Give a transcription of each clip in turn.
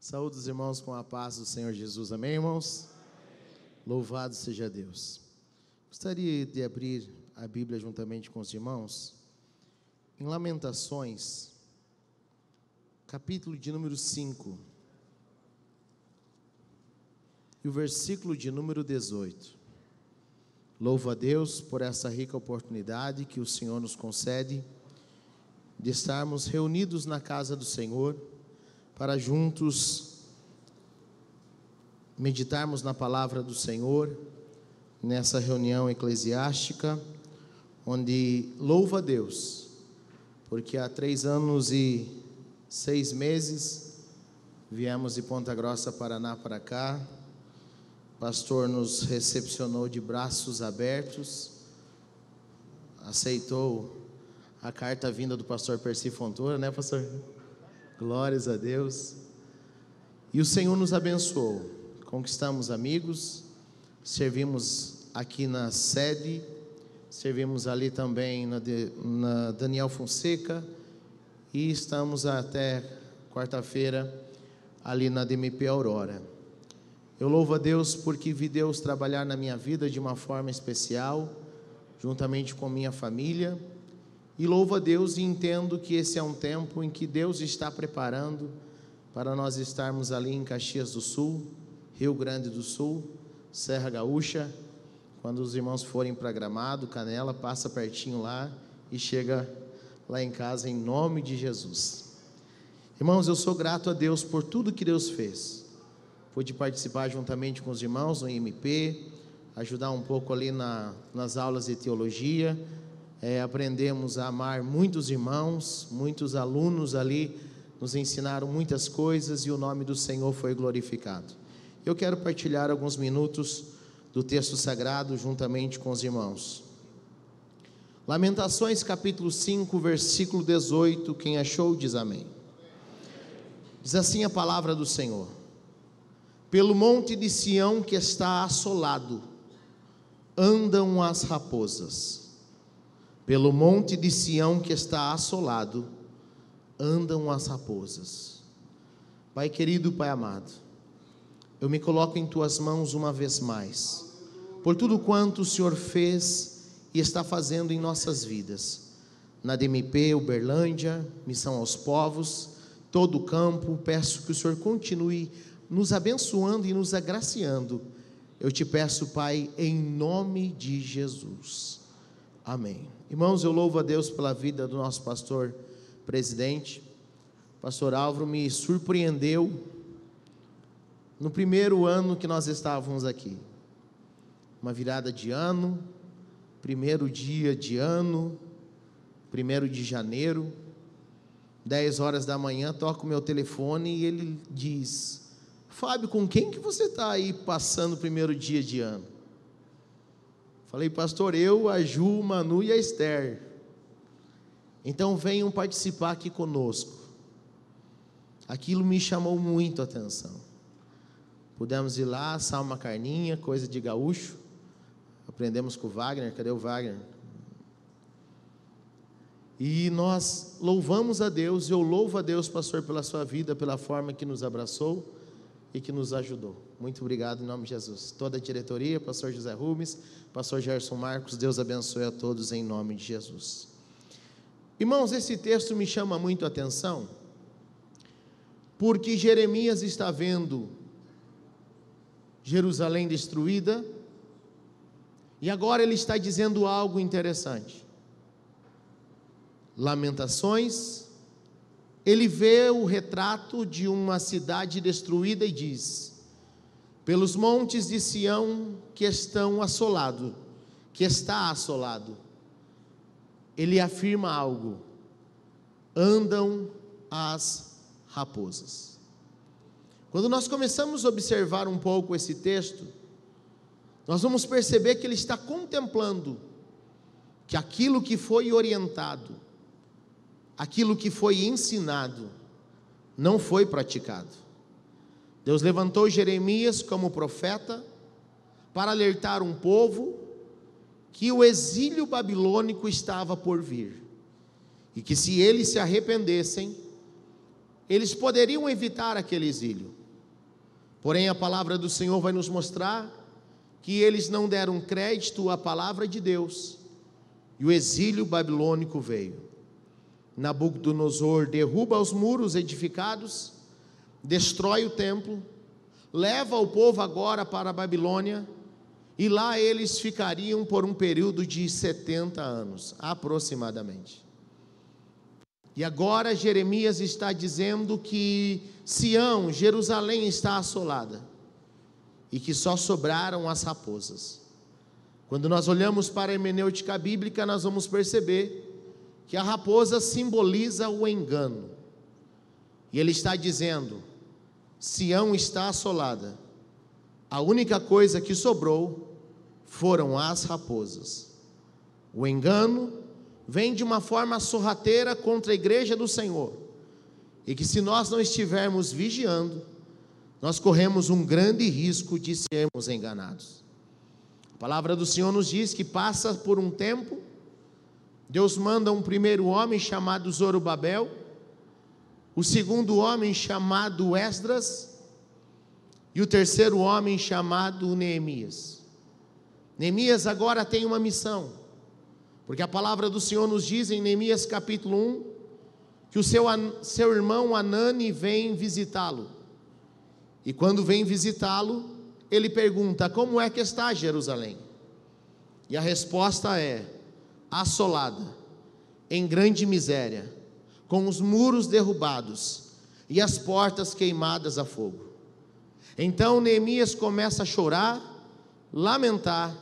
Saúde os irmãos com a paz do Senhor Jesus, amém, irmãos? Louvado seja Deus. Gostaria de abrir a Bíblia juntamente com os irmãos em Lamentações, capítulo de número 5, e o versículo de número 18. Louvo a Deus por essa rica oportunidade que o Senhor nos concede de estarmos reunidos na casa do Senhor, para juntos meditarmos na palavra do Senhor, nessa reunião eclesiástica, onde louvo a Deus, porque há 3 anos e 6 meses, viemos de Ponta Grossa, Paraná, para cá. O pastor nos recepcionou de braços abertos, aceitou a carta vinda do pastor Percy Fontoura, né, pastor? Glórias a Deus. E o Senhor nos abençoou. Conquistamos amigos, servimos aqui na sede, servimos ali também na Daniel Fonseca, e estamos até quarta-feira ali na DMP Aurora. Eu louvo a Deus porque vi Deus trabalhar na minha vida de uma forma especial, juntamente com minha família. E louvo a Deus e entendo que esse é um tempo em que Deus está preparando para nós estarmos ali em Caxias do Sul, Rio Grande do Sul, Serra Gaúcha. Quando os irmãos forem para Gramado, Canela, passa pertinho lá e chega lá em casa em nome de Jesus. Irmãos, eu sou grato a Deus por tudo que Deus fez. Pude participar juntamente com os irmãos no IMP, ajudar um pouco ali nas aulas de teologia. Aprendemos a amar muitos irmãos, muitos alunos ali nos ensinaram muitas coisas e o nome do Senhor foi glorificado. Eu quero partilhar alguns minutos do texto sagrado juntamente com os irmãos. Lamentações capítulo 5, versículo 18, quem achou diz amém. Diz assim a palavra do Senhor: pelo monte de Sião que está assolado, andam as raposas. Pelo monte de Sião que está assolado, andam as raposas. Pai querido, Pai amado, eu me coloco em Tuas mãos uma vez mais, por tudo quanto o Senhor fez e está fazendo em nossas vidas, na DMP, Uberlândia, Missão aos Povos, todo o campo. Peço que o Senhor continue nos abençoando e nos agraciando. Eu te peço, Pai, em nome de Jesus. Amém. Irmãos, eu louvo a Deus pela vida do nosso pastor presidente. Pastor Álvaro me surpreendeu no primeiro ano que nós estávamos aqui. Uma virada de ano, primeiro dia de ano, 1º de janeiro, 10 horas da manhã, toco o meu telefone e ele diz: Fábio, com quem que você está aí passando o primeiro dia de ano? Falei: pastor, eu, a Ju, o Manu e a Esther. Então venham participar aqui conosco. Aquilo me chamou muito a atenção. Pudemos ir lá, assar uma carninha, coisa de gaúcho. Aprendemos com o Wagner. Cadê o Wagner? E nós louvamos a Deus. Eu louvo a Deus, pastor, pela sua vida, pela forma que nos abraçou e que nos ajudou. Muito obrigado em nome de Jesus. Toda a diretoria, pastor José Rubens, pastor Gerson Marcos, Deus abençoe a todos em nome de Jesus. Irmãos, esse texto me chama muito a atenção, porque Jeremias está vendo Jerusalém destruída, e agora ele está dizendo algo interessante. Lamentações, ele vê o retrato de uma cidade destruída e diz: pelos montes de Sião que estão assolado, que está assolado. Ele afirma algo: andam as raposas. Quando nós começamos a observar um pouco esse texto, nós vamos perceber que ele está contemplando que aquilo que foi orientado, aquilo que foi ensinado, não foi praticado. Deus levantou Jeremias como profeta para alertar um povo que o exílio babilônico estava por vir, e que se eles se arrependessem, eles poderiam evitar aquele exílio. Porém, a palavra do Senhor vai nos mostrar que eles não deram crédito à palavra de Deus, e o exílio babilônico veio. Nabucodonosor derruba os muros edificados, destrói o templo, leva o povo agora para a Babilônia, e lá eles ficariam por um período de 70 anos, aproximadamente. E agora Jeremias está dizendo que Sião, Jerusalém, está assolada, e que só sobraram as raposas. Quando nós olhamos para a hermenêutica bíblica, nós vamos perceber que a raposa simboliza o engano. E ele está dizendo: Sião está assolada, a única coisa que sobrou foram as raposas. O engano vem de uma forma sorrateira contra a igreja do Senhor, e que se nós não estivermos vigiando, nós corremos um grande risco de sermos enganados. A palavra do Senhor nos diz que passa por um tempo, Deus manda um primeiro homem chamado Zorobabel, o segundo homem chamado Esdras, e o terceiro homem chamado Neemias. Neemias agora tem uma missão, porque a palavra do Senhor nos diz em Neemias capítulo 1, que o seu irmão Anani vem visitá-lo, e quando vem visitá-lo, ele pergunta: como é que está Jerusalém? E a resposta é: assolada, em grande miséria, com os muros derrubados e as portas queimadas a fogo. Então Neemias começa a chorar, lamentar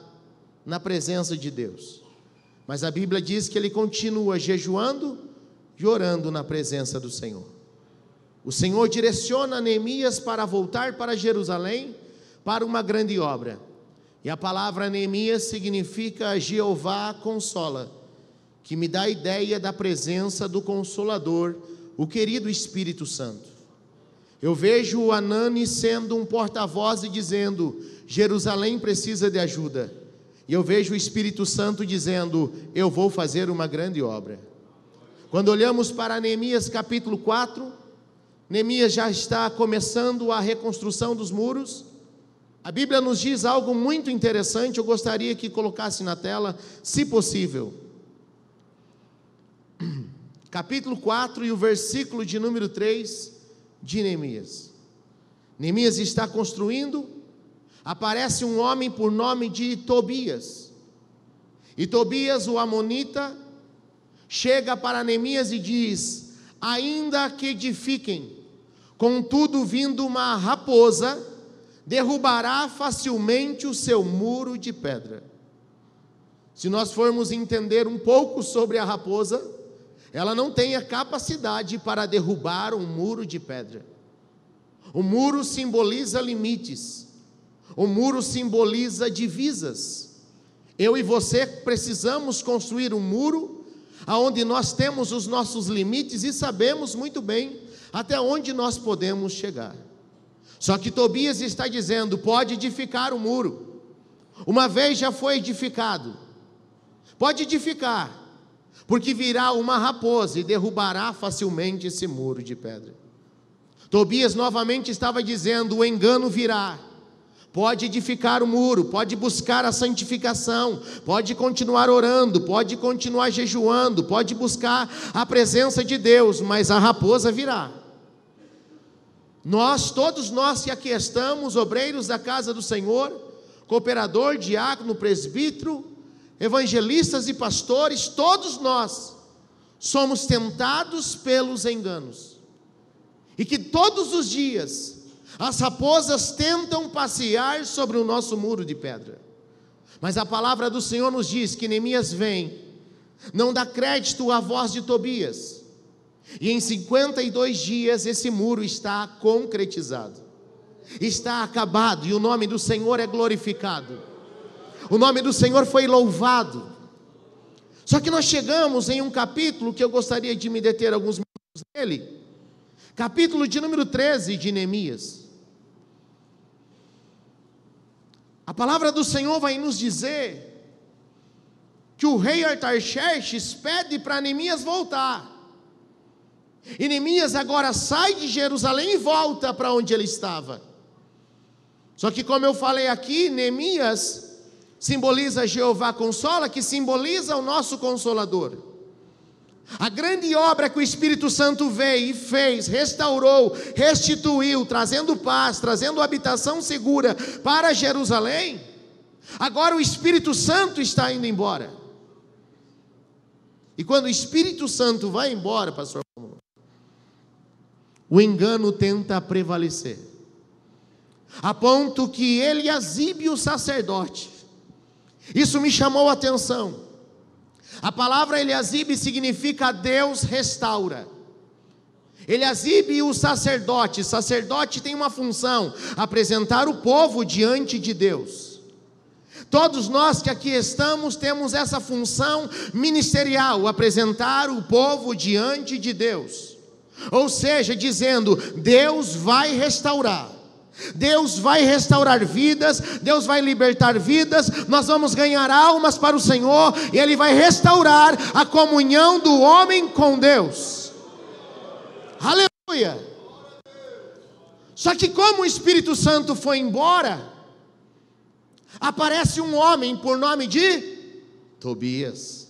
na presença de Deus, mas a Bíblia diz que ele continua jejuando e orando na presença do Senhor. O Senhor direciona Neemias para voltar para Jerusalém, para uma grande obra, e a palavra Neemias significa Jeová consola, que me dá a ideia da presença do Consolador, o querido Espírito Santo. Eu vejo o Anani sendo um porta-voz e dizendo: Jerusalém precisa de ajuda, e eu vejo o Espírito Santo dizendo: eu vou fazer uma grande obra. Quando olhamos para Neemias capítulo 4, Neemias já está começando a reconstrução dos muros. A Bíblia nos diz algo muito interessante, eu gostaria que colocasse na tela, se possível. Capítulo 4 e o versículo de número 3 de Neemias. Neemias está construindo, aparece um homem por nome de Tobias, e Tobias, o amonita, chega para Neemias e diz: ainda que edifiquem, contudo vindo uma raposa, derrubará facilmente o seu muro de pedra. Se nós formos entender um pouco sobre a raposa, ela não tem a capacidade para derrubar um muro de pedra. O muro simboliza limites, o muro simboliza divisas. Eu e você precisamos construir um muro aonde nós temos os nossos limites e sabemos muito bem até onde nós podemos chegar. Só que Tobias está dizendo: pode edificar o muro, uma vez já foi edificado, pode edificar, porque virá uma raposa e derrubará facilmente esse muro de pedra. Tobias novamente estava dizendo: o engano virá, pode edificar o muro, pode buscar a santificação, pode continuar orando, pode continuar jejuando, pode buscar a presença de Deus, mas a raposa virá. Todos nós que aqui estamos, obreiros da casa do Senhor, cooperador, diácono, presbítero, evangelistas e pastores, todos nós somos tentados pelos enganos, e que todos os dias as raposas tentam passear sobre o nosso muro de pedra. Mas a palavra do Senhor nos diz que Neemias vem, não dá crédito à voz de Tobias, e em 52 dias esse muro está concretizado, está acabado, e o nome do Senhor é glorificado, o nome do Senhor foi louvado. Só que nós chegamos em um capítulo que eu gostaria de me deter alguns minutos nele, capítulo de número 13 de Neemias. A palavra do Senhor vai nos dizer que o rei Artaxerxes pede para Neemias voltar, E Neemias agora sai de Jerusalém e volta para onde ele estava. Só que, como eu falei aqui, Neemias simboliza Jeová Consola, que simboliza o nosso Consolador. A grande obra que o Espírito Santo veio e fez, restaurou, restituiu, trazendo paz, trazendo habitação segura para Jerusalém. Agora o Espírito Santo está indo embora. E quando o Espírito Santo vai embora, pastor, o engano tenta prevalecer, a ponto que Eliasibe, o sacerdote, isso me chamou a atenção. A palavra Eliasibe significa Deus restaura. Eliasibe, o sacerdote tem uma função: apresentar o povo diante de Deus. Todos nós que aqui estamos temos essa função ministerial, apresentar o povo diante de Deus. Ou seja, dizendo, Deus vai restaurar. Deus vai restaurar vidas, Deus vai libertar vidas, nós vamos ganhar almas para o Senhor, e Ele vai restaurar a comunhão do homem com Deus. Aleluia! Só que como o Espírito Santo foi embora, aparece um homem por nome de Tobias.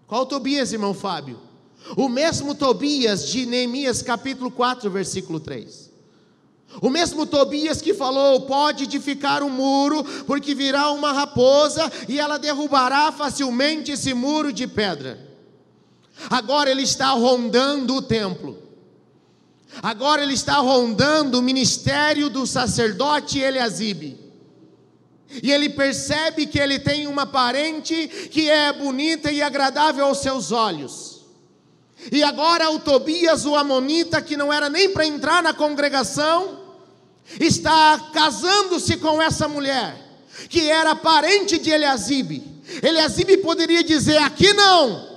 Qual Tobias, irmão Fábio? O mesmo Tobias de Neemias capítulo 4, versículo 3. O mesmo Tobias que falou, pode edificar um muro, porque virá uma raposa e ela derrubará facilmente esse muro de pedra. Agora ele está rondando o templo. Agora ele está rondando o ministério do sacerdote Eliasibe. E ele percebe que ele tem uma parente que é bonita e agradável aos seus olhos. E agora o Tobias, o amonita, que não era nem para entrar na congregação, está casando-se com essa mulher, que era parente de Eliasibe. Eliasibe poderia dizer, aqui não.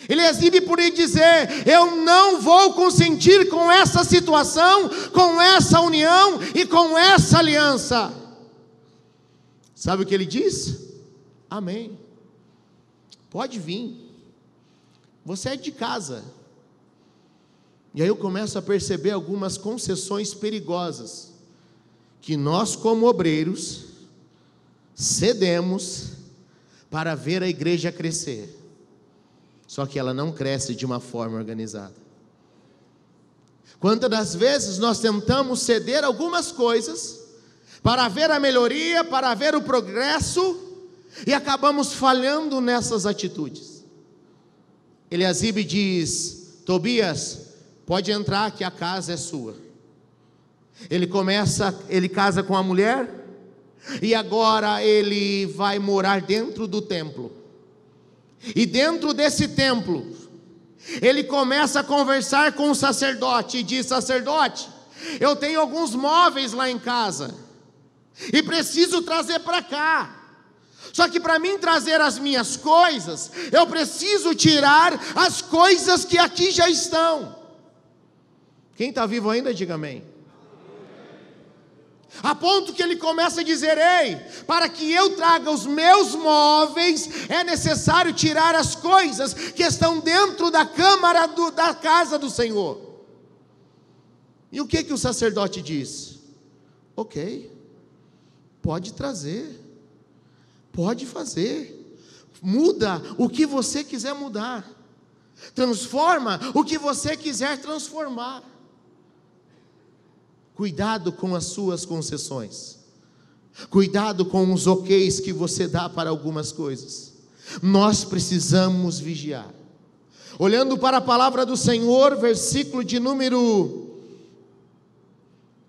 Eliasibe poderia dizer, eu não vou consentir com essa situação, com essa união e com essa aliança. Sabe o que ele diz? Amém. Pode vir, você é de casa. E aí eu começo a perceber algumas concessões perigosas, que nós como obreiros, cedemos para ver a igreja crescer. Só que ela não cresce de uma forma organizada. Quantas das vezes nós tentamos ceder algumas coisas, para ver a melhoria, para ver o progresso, e acabamos falhando nessas atitudes. Eliasibe diz, Tobias, pode entrar que a casa é sua. Ele casa com a mulher, e agora ele vai morar dentro do templo. E dentro desse templo, ele começa a conversar com o sacerdote, e diz, sacerdote, eu tenho alguns móveis lá em casa, e preciso trazer para cá. Só que para mim trazer as minhas coisas, eu preciso tirar as coisas que aqui já estão. Quem está vivo ainda, diga amém. A ponto que ele começa a dizer, ei, para que eu traga os meus móveis, é necessário tirar as coisas que estão dentro da câmara da casa do Senhor. E o que o sacerdote diz? Ok, pode trazer. Pode fazer, muda o que você quiser mudar, transforma o que você quiser transformar. Cuidado com as suas concessões, cuidado com os ok's que você dá para algumas coisas. Nós precisamos vigiar. Olhando para a palavra do Senhor, versículo de número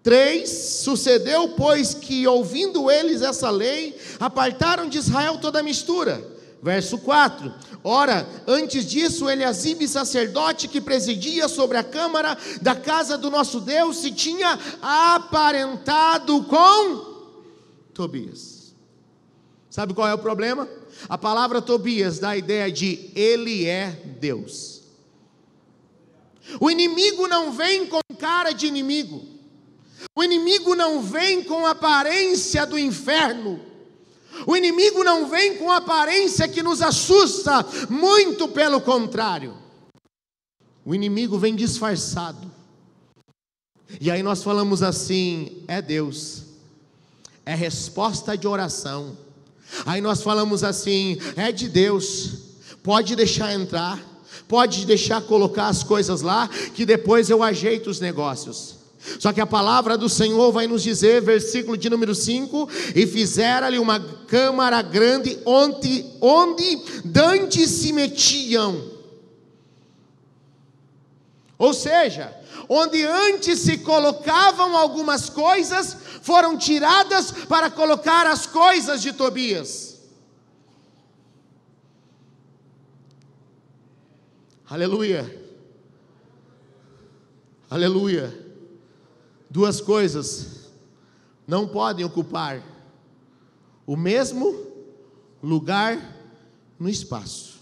3, sucedeu, pois, que ouvindo eles essa lei, apartaram de Israel toda a mistura. Verso 4, ora, antes disso, Eliasibe, sacerdote, que presidia sobre a câmara da casa do nosso Deus, se tinha aparentado com Tobias. Sabe qual é o problema? A palavra Tobias dá a ideia de ele é Deus. O inimigo não vem com cara de inimigo. O inimigo não vem com a aparência do inferno. O inimigo não vem com aparência que nos assusta, muito pelo contrário. O inimigo vem disfarçado. E aí nós falamos assim: é Deus, é resposta de oração. Aí nós falamos assim: é de Deus, pode deixar entrar, pode deixar colocar as coisas lá, que depois eu ajeito os negócios. Só que a palavra do Senhor vai nos dizer, versículo de número 5: e fizeram-lhe uma câmara grande, onde dantes se metiam. Ou seja, onde antes se colocavam algumas coisas, foram tiradas para colocar as coisas de Tobias. Aleluia, aleluia. Duas coisas não podem ocupar o mesmo lugar no espaço.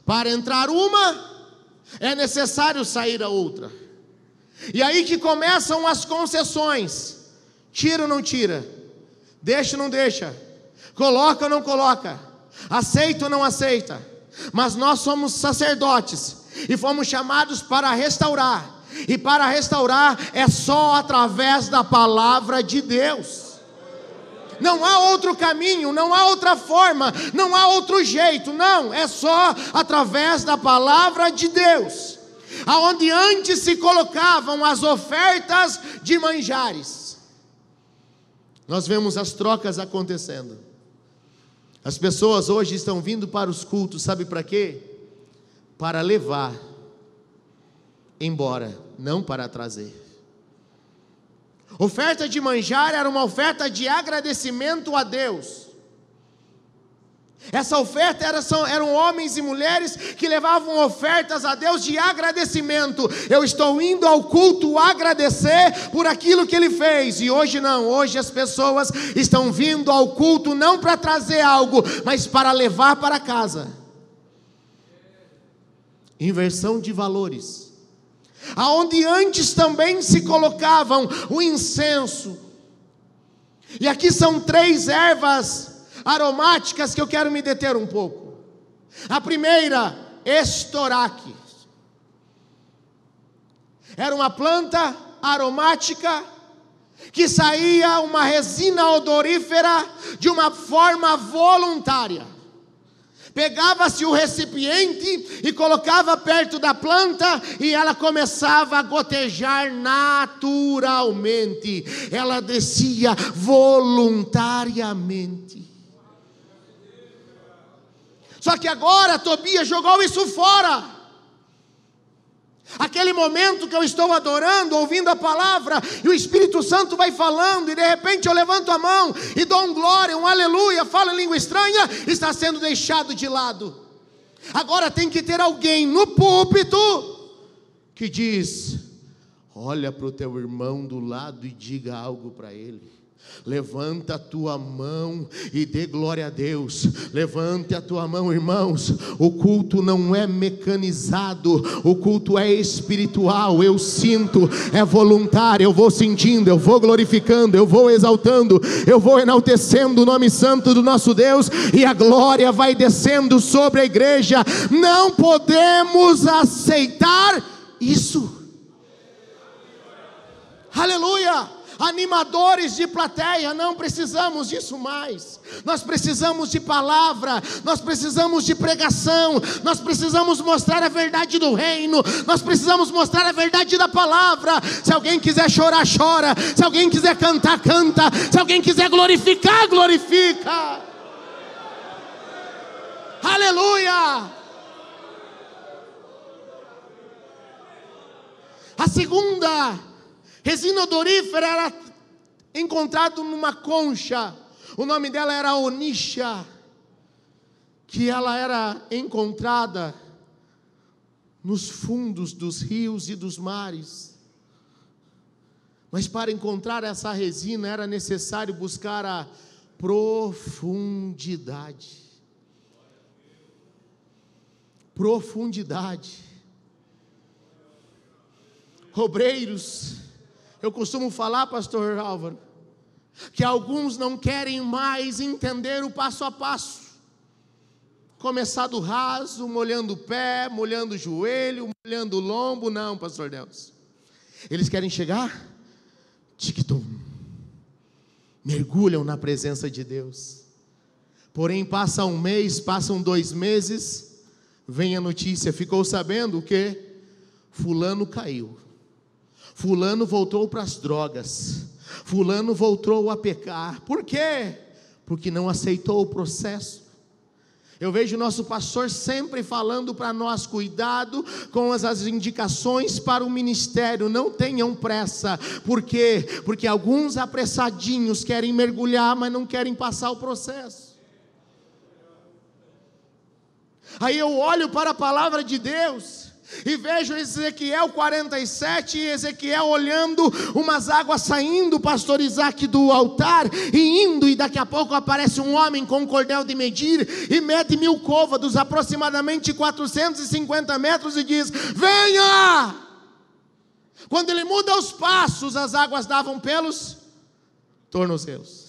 Para entrar uma, é necessário sair a outra. E aí que começam as concessões: tira ou não tira, deixa ou não deixa, coloca ou não coloca, aceita ou não aceita. Mas nós somos sacerdotes e fomos chamados para restaurar. E para restaurar é só através da palavra de Deus. Não há outro caminho, não há outra forma, não há outro jeito, não, é só através da palavra de Deus. Aonde antes se colocavam as ofertas de manjares, nós vemos as trocas acontecendo. As pessoas hoje estão vindo para os cultos, sabe para quê? Para levar embora, não para trazer. Oferta de manjar era uma oferta de agradecimento a Deus. Essa oferta eram homens e mulheres que levavam ofertas a Deus de agradecimento. Eu estou indo ao culto agradecer por aquilo que Ele fez. E hoje não, hoje as pessoas estão vindo ao culto não para trazer algo, mas para levar para casa. Inversão de valores. Aonde antes também se colocavam o incenso. E aqui são 3 ervas aromáticas que eu quero me deter um pouco. A primeira, estoraque. Era uma planta aromática que saía uma resina odorífera de uma forma voluntária. Pegava-se o recipiente e colocava perto da planta e ela começava a gotejar naturalmente. Ela descia voluntariamente. Só que agora Tobias jogou isso fora. Aquele momento que eu estou adorando, ouvindo a palavra, e o Espírito Santo vai falando, e de repente eu levanto a mão, e dou um glória, um aleluia, falo em língua estranha, está sendo deixado de lado. Agora tem que ter alguém no púlpito, que diz: olha para o teu irmão do lado e diga algo para ele. Levanta a tua mão e dê glória a Deus. Levante a tua mão, irmãos. O culto não é mecanizado, o culto é espiritual. Eu sinto, é voluntário. Eu vou sentindo, eu vou glorificando, eu vou exaltando, eu vou enaltecendo o nome santo do nosso Deus, e a glória vai descendo sobre a igreja. Não podemos aceitar isso. Aleluia. Animadores de plateia, não precisamos disso mais. Nós precisamos de palavra, nós precisamos de pregação, nós precisamos mostrar a verdade do reino, nós precisamos mostrar a verdade da palavra. Se alguém quiser chorar, chora. Se alguém quiser cantar, canta. Se alguém quiser glorificar, glorifica. Aleluia. A segunda resina odorífera era encontrada numa concha. O nome dela era onixa, que ela era encontrada nos fundos dos rios e dos mares. Mas para encontrar essa resina era necessário buscar a profundidade. Profundidade. Obreiros, eu costumo falar, pastor Álvaro, que alguns não querem mais entender o passo a passo. Começar do raso, molhando o pé, molhando o joelho, molhando o lombo. Não, pastor Deus. Eles querem chegar, tic-tum, mergulham na presença de Deus. Porém, passa um mês, passam 2 meses, vem a notícia, ficou sabendo o quê? Fulano caiu, fulano voltou para as drogas, fulano voltou a pecar. Por quê? Porque não aceitou o processo. Eu vejo o nosso pastor sempre falando para nós: cuidado com as indicações para o ministério, não tenham pressa. Por quê? Porque alguns apressadinhos querem mergulhar, mas não querem passar o processo. Aí eu olho para a palavra de Deus e vejo Ezequiel 47, e Ezequiel olhando umas águas saindo, pastor Isaac, do altar, e indo, e daqui a pouco aparece um homem com um cordel de medir, e mede 1000 côvados, aproximadamente 450 metros, e diz: venha! Quando ele muda os passos, as águas davam pelos tornozelos.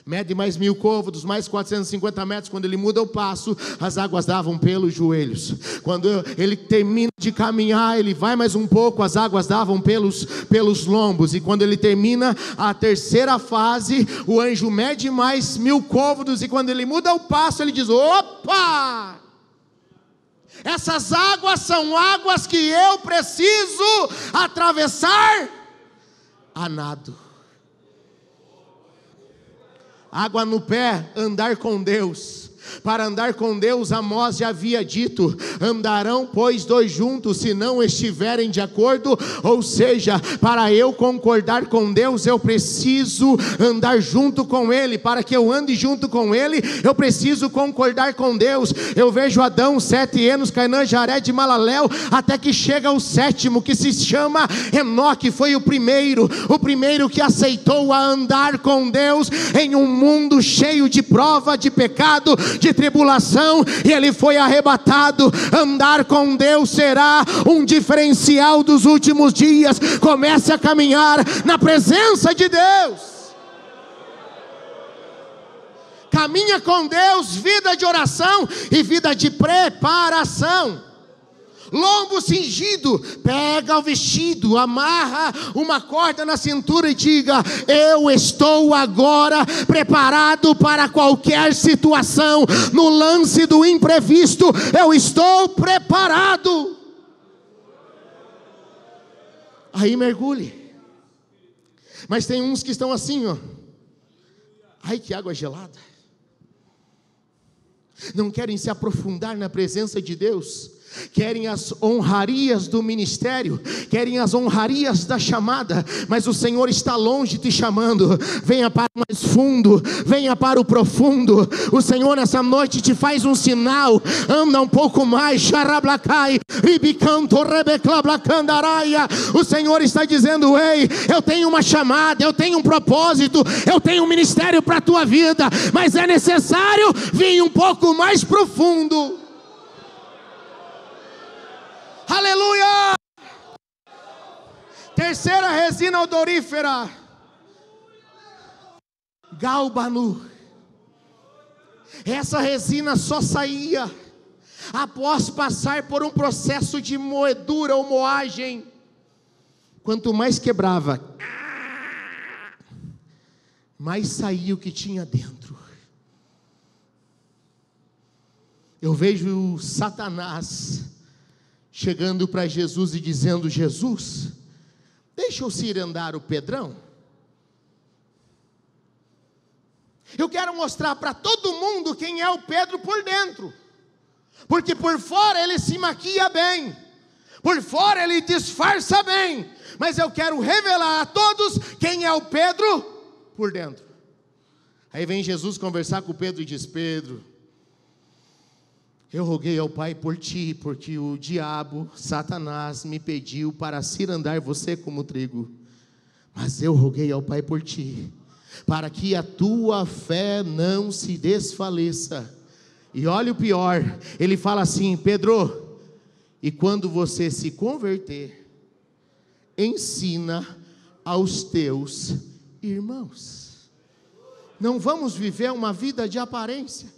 Mede mais 1000 côvados, mais 450 metros. Quando ele muda o passo, as águas davam pelos joelhos. Quando ele termina de caminhar, ele vai mais um pouco, as águas davam pelos lombos. E quando ele termina a terceira fase, o anjo mede mais 1000 côvados. E quando ele muda o passo, ele diz: opa! Essas águas são águas que eu preciso atravessar a nado. Água no pé, andar com Deus. Para andar com Deus, Amós já havia dito: andarão pois 2 juntos, se não estiverem de acordo. Ou seja, para eu concordar com Deus, eu preciso andar junto com Ele. Para que eu ande junto com Ele, eu preciso concordar com Deus. Eu vejo Adão, 7 anos, Cainã, Jared, Malaléu, até que chega o 7º, que se chama Enoque. Foi o primeiro que aceitou a andar com Deus em um mundo cheio de prova, de pecado, de tribulação, e ele foi arrebatado. Andar com Deus será um diferencial dos últimos dias. Comece a caminhar na presença de Deus. Caminha com Deus, vida de oração e vida de preparação. Lombo cingido, pega o vestido, amarra uma corda na cintura e diga: eu estou agora preparado para qualquer situação. No lance do imprevisto, eu estou preparado. Aí mergulhe. Mas tem uns que estão assim, ó. Ai, que água gelada. Não querem se aprofundar na presença de Deus. Querem as honrarias do ministério, querem as honrarias da chamada, mas o Senhor está longe te chamando. Venha para o mais fundo, venha para o profundo. O Senhor nessa noite te faz um sinal: anda um pouco mais. O Senhor está dizendo: ei, eu tenho uma chamada, eu tenho um propósito, eu tenho um ministério para a tua vida, mas é necessário vir um pouco mais profundo. Aleluia! Terceira resina odorífera, Gálbano. Essa resina só saía após passar por um processo de moedura ou moagem. Quanto mais quebrava, mais saía o que tinha dentro. Eu vejo Satanás chegando para Jesus e dizendo: Jesus, deixa eu cirandar o Pedrão. Eu quero mostrar para todo mundo quem é o Pedro por dentro. Porque por fora ele se maquia bem, por fora ele disfarça bem, mas eu quero revelar a todos quem é o Pedro por dentro. Aí vem Jesus conversar com o Pedro e diz: Pedro, eu roguei ao Pai por ti, porque o diabo, Satanás, me pediu para cirandar você como trigo. Mas eu roguei ao Pai por ti, para que a tua fé não se desfaleça. E olha o pior, ele fala assim: Pedro, e quando você se converter, ensina aos teus irmãos. Não vamos viver uma vida de aparência.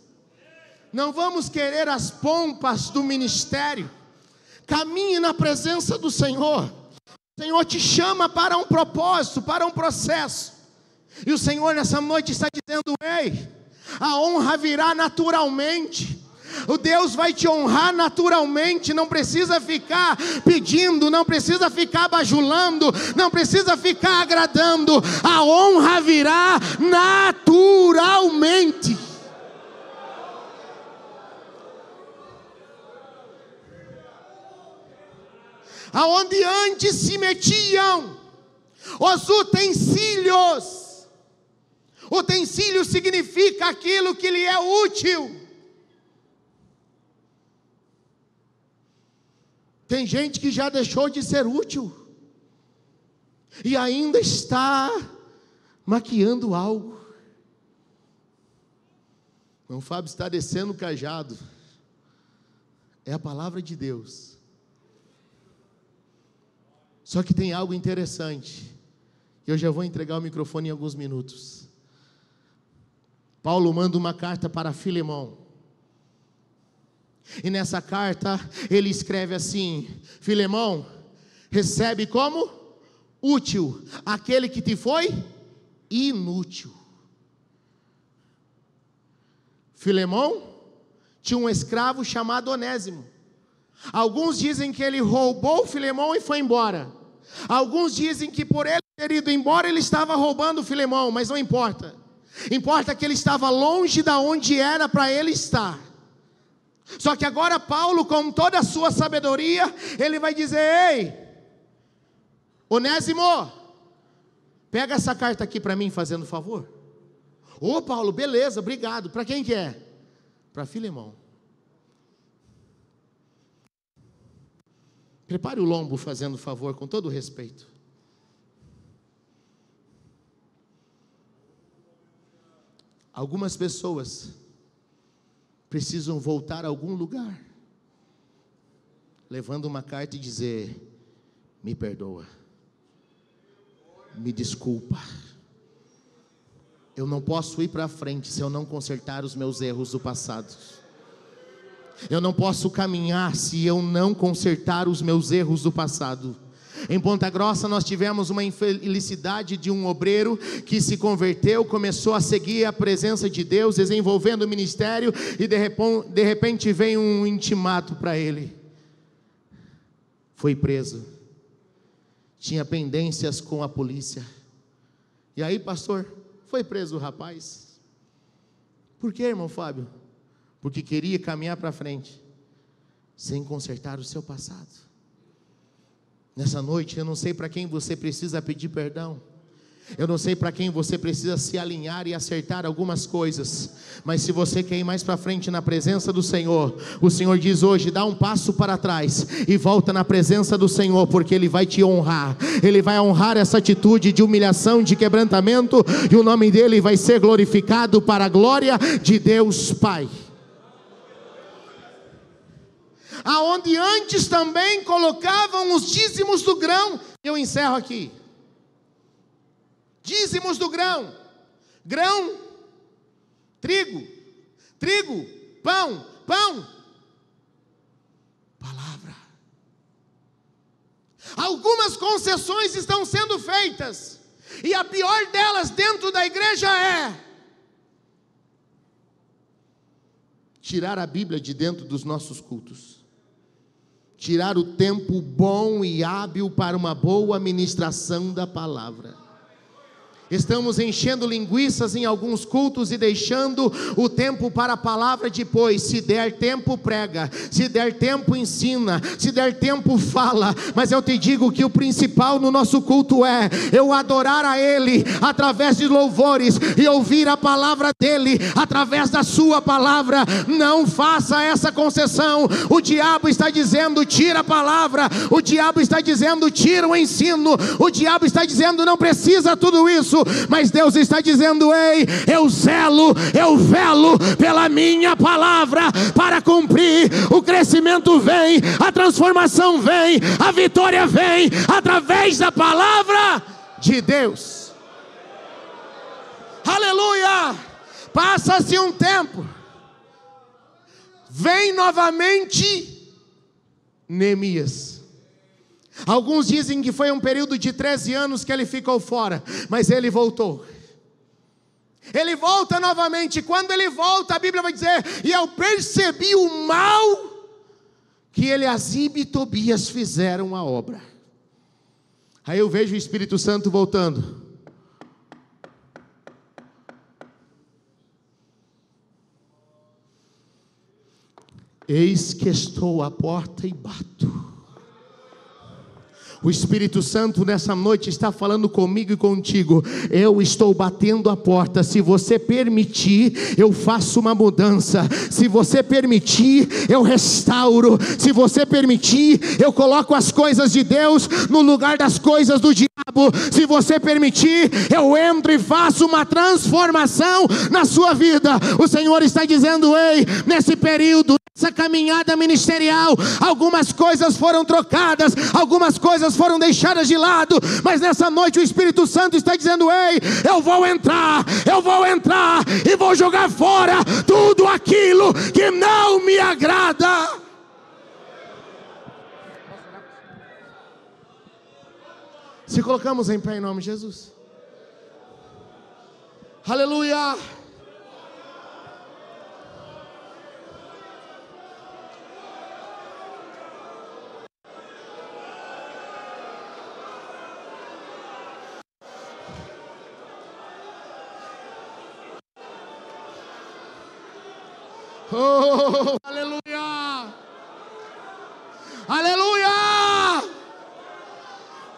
Não vamos querer as pompas do ministério. Caminhe na presença do Senhor. O Senhor te chama para um propósito, para um processo. E o Senhor nessa noite está dizendo: ei, a honra virá naturalmente. O Deus vai te honrar naturalmente. Não precisa ficar pedindo, não precisa ficar bajulando, não precisa ficar agradando. A honra virá naturalmente. Aonde antes se metiam os utensílios. Utensílio significa aquilo que lhe é útil. Tem gente que já deixou de ser útil e ainda está maquiando algo. O Fábio está descendo o cajado. É a palavra de Deus. Só que tem algo interessante. Eu já vou entregar o microfone em alguns minutos. Paulo manda uma carta para Filemão. E nessa carta ele escreve assim: Filemão, recebe como útil aquele que te foi inútil. Filemão tinha um escravo chamado Onésimo. Alguns dizem que ele roubou Filemão e foi embora. Alguns dizem que por ele ter ido embora ele estava roubando Filemão, mas não importa. Importa que ele estava longe da onde era para ele estar. Só que agora Paulo, com toda a sua sabedoria, ele vai dizer: ei, Onésimo, pega essa carta aqui para mim, fazendo favor. Ô Paulo, beleza, obrigado. Para quem que é? Para Filemão. Prepare o lombo, fazendo favor, com todo o respeito. Algumas pessoas precisam voltar a algum lugar, levando uma carta e dizer: me perdoa, me desculpa, eu não posso ir para frente se eu não consertar os meus erros do passado. Eu não posso caminhar se eu não consertar os meus erros do passado. Em Ponta Grossa nós tivemos uma infelicidade de um obreiro que se converteu, começou a seguir a presença de Deus, desenvolvendo o ministério, e de repente veio um intimato para ele. Foi preso. Tinha pendências com a polícia. E aí, pastor, foi preso o rapaz. Por quê, irmão Fábio? Porque queria caminhar para frente, sem consertar o seu passado. Nessa noite, eu não sei para quem você precisa pedir perdão. Eu não sei para quem você precisa se alinhar e acertar algumas coisas. Mas se você quer ir mais para frente na presença do Senhor, o Senhor diz hoje: dá um passo para trás e volta na presença do Senhor, porque Ele vai te honrar. Ele vai honrar essa atitude de humilhação, de quebrantamento, e o nome dEle vai ser glorificado para a glória de Deus Pai. Aonde antes também colocavam os dízimos do grão. Eu encerro aqui. Dízimos do grão. Grão, trigo, trigo, pão, pão, palavra. Algumas concessões estão sendo feitas, e a pior delas dentro da igreja é tirar a Bíblia de dentro dos nossos cultos. Tirar o tempo bom e hábil para uma boa ministração da palavra. Estamos enchendo linguiças em alguns cultos e deixando o tempo para a palavra depois. Se der tempo, prega. Se der tempo, ensina. Se der tempo, fala. Mas eu te digo que o principal no nosso culto é eu adorar a Ele através de louvores e ouvir a palavra dEle através da sua palavra. Não faça essa concessão. O diabo está dizendo: tira a palavra. O diabo está dizendo: tira o ensino. O diabo está dizendo: não precisa tudo isso. Mas Deus está dizendo: ei, eu velo pela minha palavra para cumprir. O crescimento vem, a transformação vem, a vitória vem através da palavra de Deus. Aleluia! Passa-se um tempo, vem novamente Neemias. Alguns dizem que foi um período de 13 anos que ele ficou fora, mas ele voltou. Ele volta novamente. Quando ele volta, a Bíblia vai dizer: e eu percebi o mal que Eliasibe e Tobias fizeram a obra. Aí eu vejo o Espírito Santo voltando. Eis que estou à porta e bato. O Espírito Santo nessa noite está falando comigo e contigo. Eu estou batendo a porta. Se você permitir, eu faço uma mudança. Se você permitir, eu restauro. Se você permitir, eu coloco as coisas de Deus no lugar das coisas do diabo. Se você permitir, eu entro e faço uma transformação na sua vida. O Senhor está dizendo: ei, nesse período, essa caminhada ministerial, algumas coisas foram trocadas, algumas coisas foram deixadas de lado, mas nessa noite o Espírito Santo está dizendo: ei, eu vou entrar e vou jogar fora tudo aquilo que não me agrada. Se colocamos em pé em nome de Jesus. Aleluia. Oh, aleluia! Aleluia!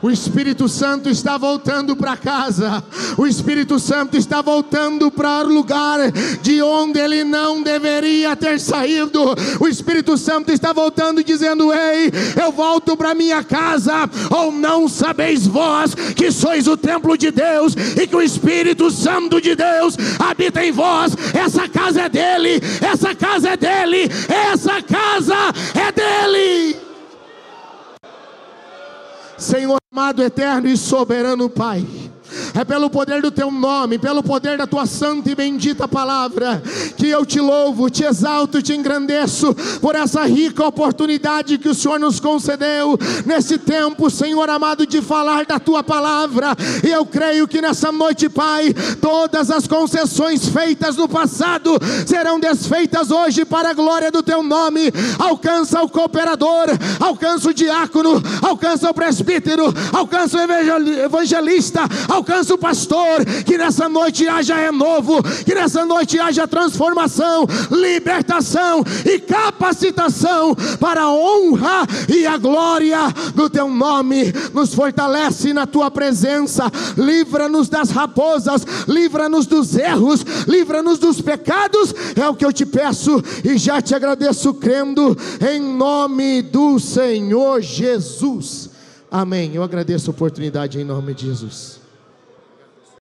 O Espírito Santo está voltando para casa. O Espírito Santo está voltando para o lugar de onde ele não deveria ter saído. O Espírito Santo está voltando dizendo: ei, eu volto para minha casa. Ou não sabeis vós que sois o templo de Deus e que o Espírito Santo de Deus habita em vós? Essa casa é dele, essa casa é dele, essa casa é dele. Senhor amado, eterno e soberano Pai, é pelo poder do Teu nome, pelo poder da Tua santa e bendita palavra, que eu Te louvo, Te exalto, Te engrandeço, por essa rica oportunidade que o Senhor nos concedeu, nesse tempo, Senhor amado, de falar da Tua palavra. E eu creio que nessa noite, Pai, todas as concessões feitas no passado, serão desfeitas hoje para a glória do Teu nome. Alcança o cooperador, alcança o diácono, alcança o presbítero, alcança o evangelista, alcança o pastor. Que nessa noite haja renovo, que nessa noite haja transformação, libertação e capacitação para a honra e a glória do Teu nome. Nos fortalece na Tua presença, livra-nos das raposas, livra-nos dos erros, livra-nos dos pecados. É o que eu Te peço e já Te agradeço, crendo em nome do Senhor Jesus. Amém. Eu agradeço a oportunidade em nome de Jesus.